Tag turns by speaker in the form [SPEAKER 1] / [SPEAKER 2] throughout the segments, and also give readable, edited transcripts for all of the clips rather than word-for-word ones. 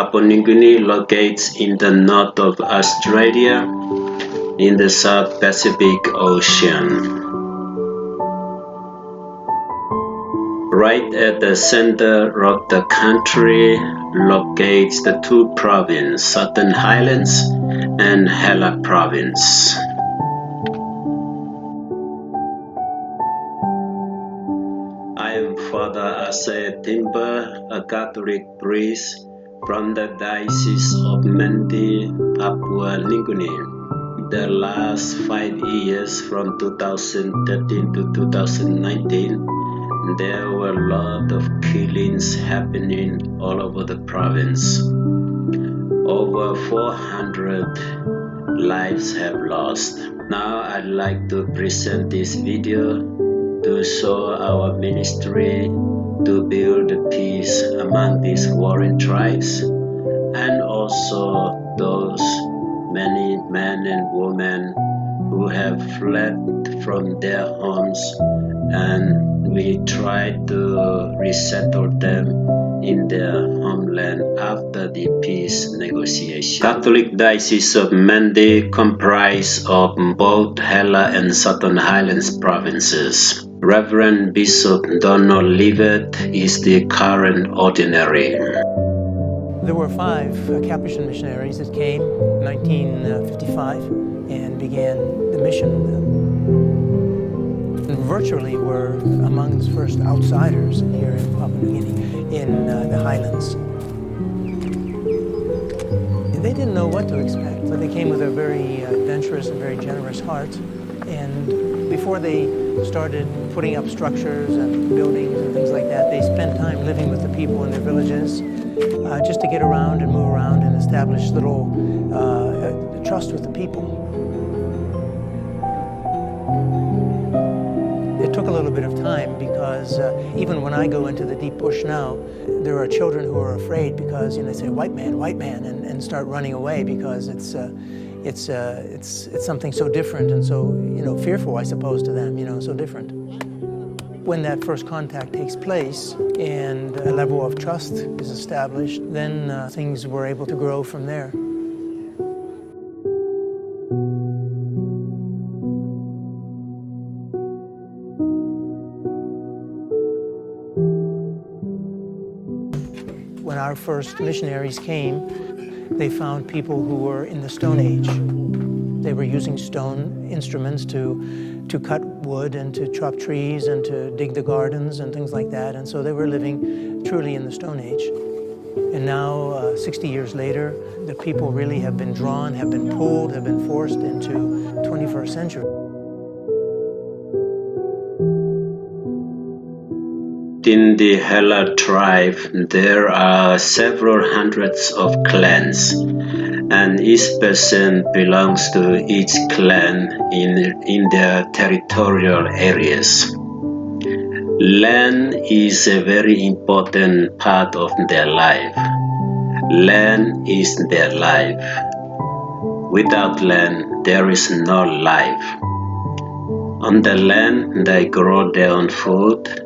[SPEAKER 1] Papua New Guinea locates in the north of Australia in the South Pacific Ocean. Right at the center of the country locates the two provinces, Southern Highlands and HELA province. I am Father Ase Timber, a Catholic priest from the Diocese of Mendi, Papua New Guinea. The last 5 years, from 2013 to 2019, there were a lot of killings happening all over the province. Over 400 lives have lost. Now I'd like to present this video to show our ministry to build peace among these warring tribes, and also those many men and women who have fled from their homes, and we try to resettle them in their homeland after the peace negotiation. Catholic Diocese of Mendi comprise of both HELA and Southern Highlands provinces. Reverend Bishop Donald Leavitt is the current ordinary.
[SPEAKER 2] There were 5 Capuchin missionaries that came in 1955 and began the mission. And virtually were among the first outsiders here in Papua New Guinea, in the Highlands. They didn't know what to expect, but they came with a very adventurous and very generous heart. And before they started putting up structures and buildings and things like that, they spent time living with the people in their villages, just to get around and move around and establish little trust with the people. It took a little bit of time because even when I go into the deep bush now, there are children who are afraid because they say white man, and start running away because it's something so different and so fearful, I suppose, to them, so different. When that first contact takes place and a level of trust is established, then things were able to grow from there. When our first missionaries came, they found people who were in the Stone Age. They were using stone instruments to cut wood and to chop trees and to dig the gardens and things like that. And so they were living truly in the Stone Age. And now, 60 years later, the people really have been drawn, have been pulled, have been forced into 21st century.
[SPEAKER 1] In the HELA tribe, there are several hundreds of clans, and each person belongs to each clan in their territorial areas. Land is a very important part of their life. Land is their life. Without land, there is no life. On the land, they grow their own food,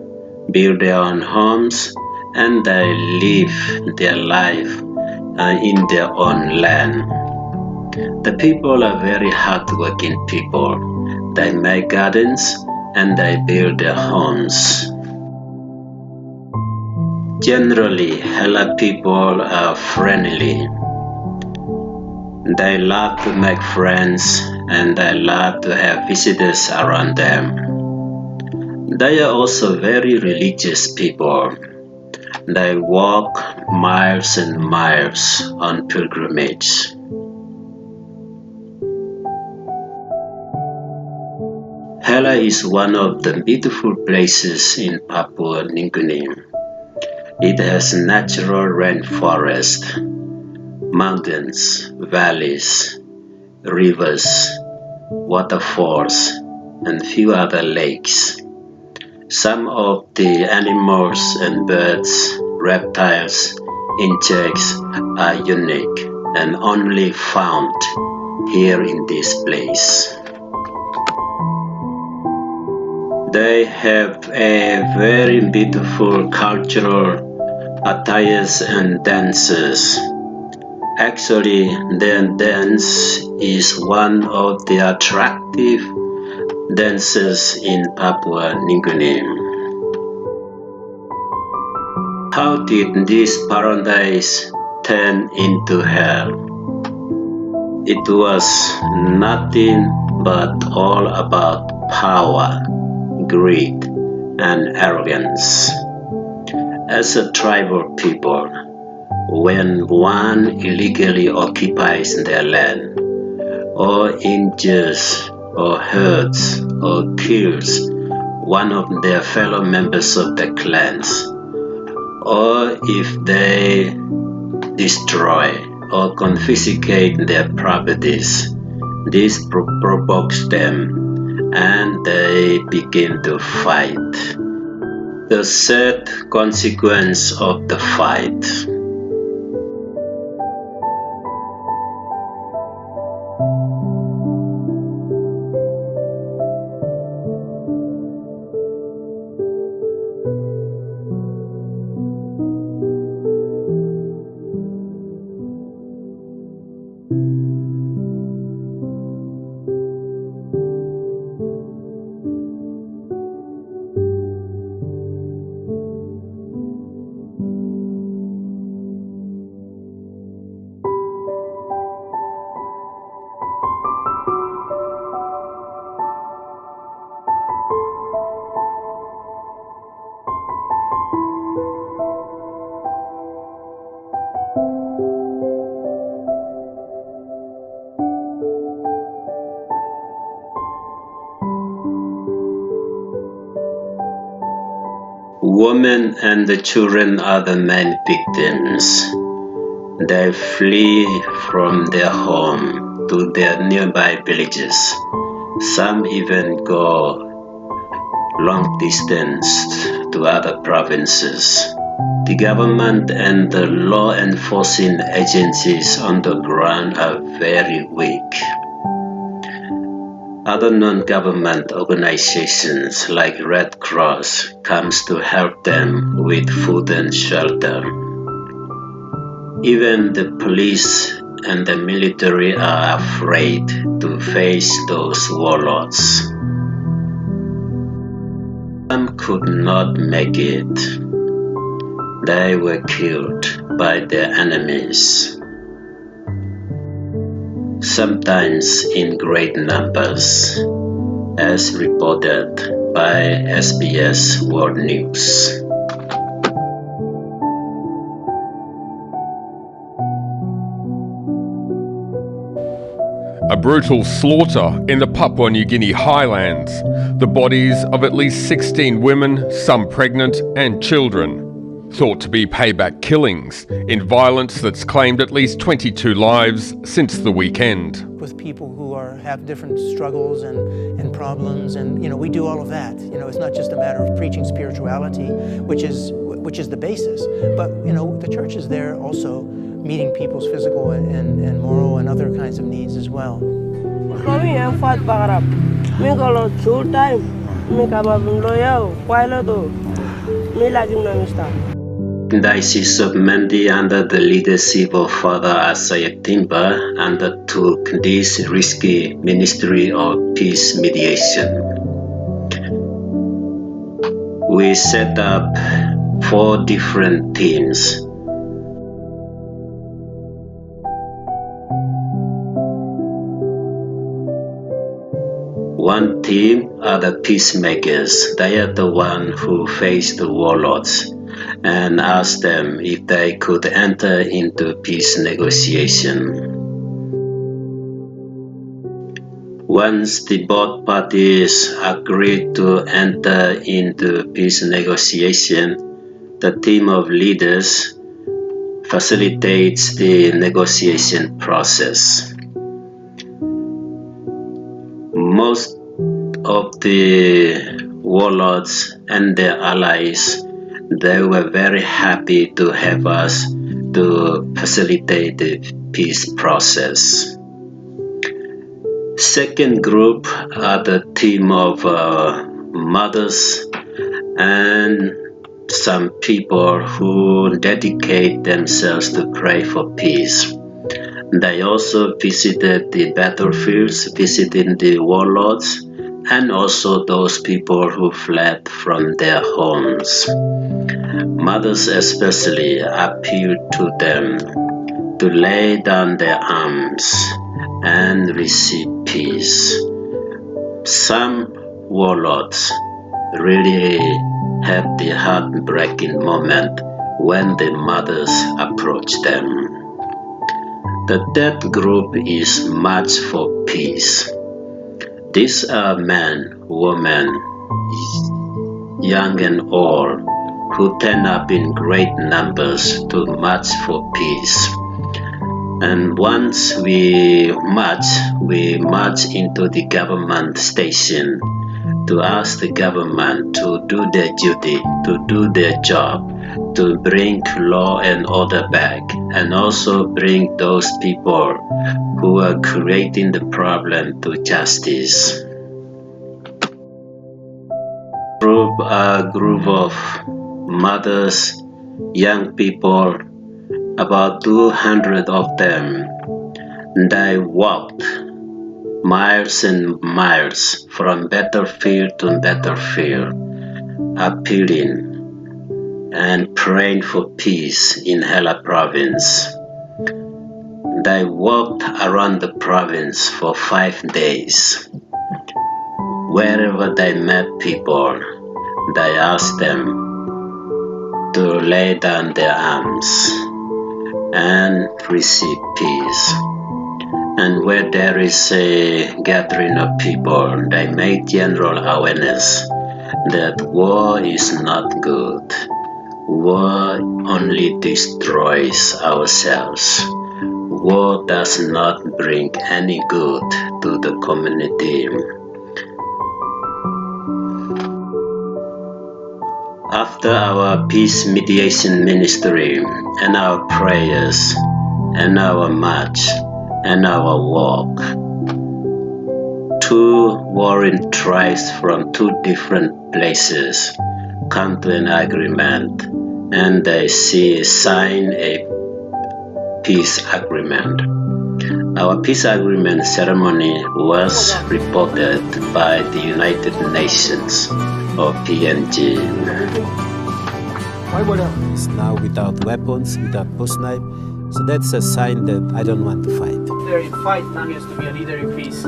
[SPEAKER 1] build their own homes, and they live their life in their own land. The people are very hardworking people. They make gardens and they build their homes. Generally, HELA people are friendly. They love to make friends and they love to have visitors around them. They are also very religious people. They walk miles and miles on pilgrimage. HELA is one of the beautiful places in Papua New Guinea. It has natural rainforest, mountains, valleys, rivers, waterfalls, and few other lakes. Some of the animals and birds, reptiles, insects are unique and only found here in this place. They have a very beautiful cultural attires and dances. Actually, their dance is one of the attractive dances in Papua New Guinea. How did this paradise turn into hell? It was nothing but all about power, greed, and arrogance. As a tribal people, when one illegally occupies their land, or injures, or hurts, or kills one of their fellow members of the clans, or if they destroy or confiscate their properties, this provokes them and they begin to fight. The sad consequence of the fight. Women and the children are the main victims. They flee from their home to their nearby villages. Some even go long distance to other provinces. The government and the law enforcing agencies on the ground are very weak. Other non-government organizations like Red Cross comes to help them with food and shelter. Even the police and the military are afraid to face those warlords. Some could not make it. They were killed by their enemies, sometimes in great numbers, as reported by SBS World News.
[SPEAKER 3] A brutal slaughter in the Papua New Guinea highlands. The bodies of at least 16 women, some pregnant, and children. Thought to be payback killings in violence that's claimed at least 22 lives since the weekend.
[SPEAKER 2] With people who have different struggles and problems, and we do all of that. It's not just a matter of preaching spirituality, which is the basis, but the church is there also meeting people's physical and moral and other kinds of needs as well.
[SPEAKER 1] Diocese of Mendi, under the leadership of Father Asaya Timber, undertook this risky ministry of peace mediation. We set up 4 different teams. One team are the peacemakers. They are the ones who face the warlords and ask them if they could enter into peace negotiation. Once the both parties agreed to enter into peace negotiation, the team of leaders facilitates the negotiation process. Most of the warlords and their allies, they were very happy to have us to facilitate the peace process. Second group are the team of mothers and some people who dedicate themselves to pray for peace. They also visited the battlefields, visiting the warlords, and also those people who fled from their homes. Mothers especially appealed to them to lay down their arms and receive peace. Some warlords really had the heartbreaking moment when the mothers approached them. The third group is March for Peace. These are men, women, young and old, who turn up in great numbers to march for peace. And once we march into the government station to ask the government to do their duty, to do their job, to bring law and order back, and also bring those people who are creating the problem to justice. A group of mothers, young people, about 200 of them. They walked miles and miles from battlefield to battlefield, appealing and praying for peace in HELA province. They walked around the province for 5 days. Wherever they met people, they asked them to lay down their arms and receive peace. And where there is a gathering of people, they make general awareness that war is not good. War only destroys ourselves. War does not bring any good to the community. After our peace mediation ministry and our prayers and our march and our walk, 2 warring tribes from 2 different places come to an agreement, and they sign a peace agreement. Our peace agreement ceremony was reported by the United Nations, or PNG.
[SPEAKER 4] Is now without weapons, without post knife, so that's a sign that I don't want to fight.
[SPEAKER 2] Leader in fight, now he has to be a leader in peace.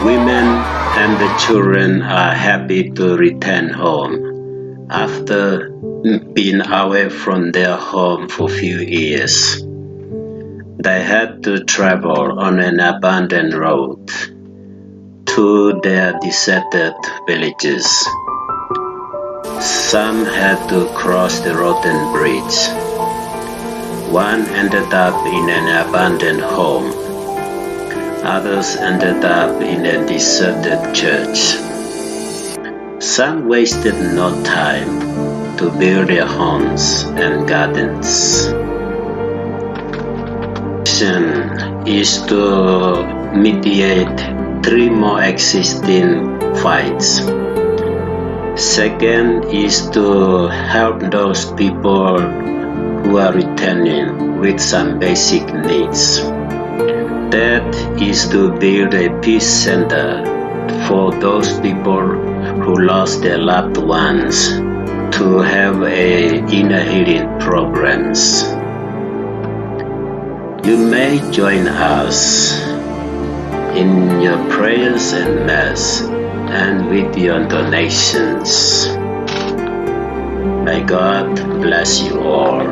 [SPEAKER 1] Women and the children are happy to return home after being away from their home for a few years. They had to travel on an abandoned road to their deserted villages. Some had to cross the rotten bridge. One ended up in an abandoned home. Others ended up in a deserted church. Some wasted no time to build their homes and gardens. Mission is to mediate 3 more existing fights. Second is to help those people who are returning with some basic needs. Third is to build a peace center for those people who lost their loved ones, to have inner healing programs. You may join us in your prayers and mass and with your donations. May God bless you all.